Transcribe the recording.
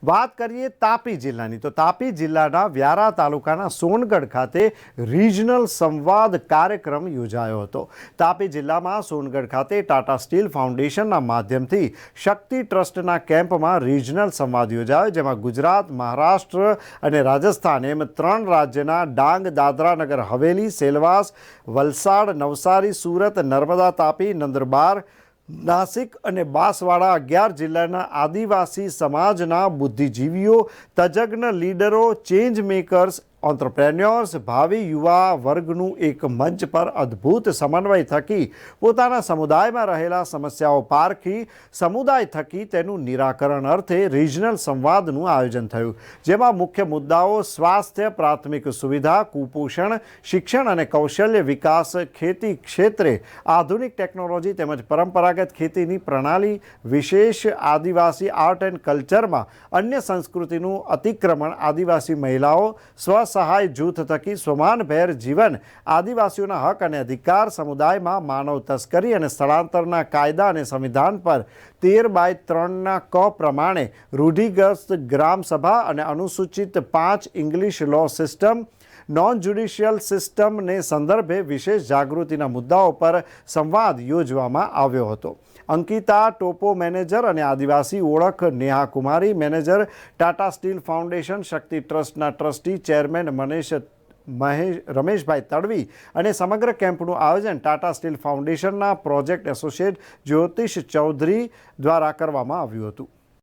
વાત કરીએ તાપી જિલ્લાની તો તાપી જિલ્લાના વ્યારા તાલુકાના સોનગઢ ખાતે રિજનલ સંવાદ કાર્યક્રમ યોજાયો હતો। તાપી જિલ્લામાં સોનગઢ ખાતે ટાટા સ્ટીલ ફાઉન્ડેશનના માધ્યમથી શક્તિ ટ્રસ્ટના કેમ્પમાં રિજનલ સંવાદ યોજાયો, જેમાં ગુજરાત, મહારાષ્ટ્ર અને રાજસ્થાન એમ 3 રાજ્યના ડાંગ, દાદરા નગર હવેલી, સેલવાસ, વલસાડ, નવસારી, સુરત, નર્મદા, તાપી, નંદરબાર, નાસિક અને બાંસવાડા 11 જિલ્લાના આદિવાસી સમાજના બુદ્ધિજીવીઓ, તજજ્ઞ લીડરો, ચેન્જ મેકર્સ, એન્ટરપ્રેન્યોર્સ, ભાવિ યુવા વર્ગનું એક મંચ પર અદ્ભુત સમન્વય થકી પોતાના સમુદાયમાં રહેલા સમસ્યાઓ પારખી સમુદાય થકી તેનું નિરાકરણ અર્થે રિજનલ સંવાદનું આયોજન થયું, જેમાં મુખ્ય મુદ્દાઓ સ્વાસ્થ્ય, પ્રાથમિક સુવિધા, કુપોષણ, શિક્ષણ અને કૌશલ્ય વિકાસ, ખેતી ક્ષેત્રે આધુનિક ટેકનોલોજી તેમજ પરંપરાગત ખેતીની પ્રણાલી, વિશેષ આદિવાસી આર્ટ એન્ડ કલ્ચરમાં અન્ય સંસ્કૃતિનું અતિક્રમણ, આદિવાસી મહિલાઓ સહાય જૂથ થકી સ્વમાનભેર જીવન, આદિવાસીઓના હક અને અધિકાર, સમુદાયમાં માનવ તસ્કરી અને સ્થળાંતરના કાયદા અને સંવિધાન પર 13/3 ક પ્રમાણે રૂઢિગ્રસ્ત ગ્રામ સભા અને અનુસૂચિત 5 ઇંગ્લિશ લો સિસ્ટમ, નોન જ્યુડિશિયલ સિસ્ટમને સંદર્ભે વિશેષ જાગૃતિના મુદ્દાઓ પર સંવાદ યોજવામાં આવ્યો હતો। અંકિતા ટોપો મેનેજર અને આદિવાસી ઓળખ નેહા કુમારી મેનેજર, ટાટા સ્ટીલ ફાઉન્ડેશન શક્તિ ટ્રસ્ટના ટ્રસ્ટી ચેરમેન રમેશભાઈ તડવી અને સમગ્ર કેમ્પનું આયોજન ટાટા સ્ટીલ ફાઉન્ડેશનના પ્રોજેક્ટ એસોસિએટ જ્યોતિષ ચૌધરી દ્વારા કરવામાં આવ્યું હતું।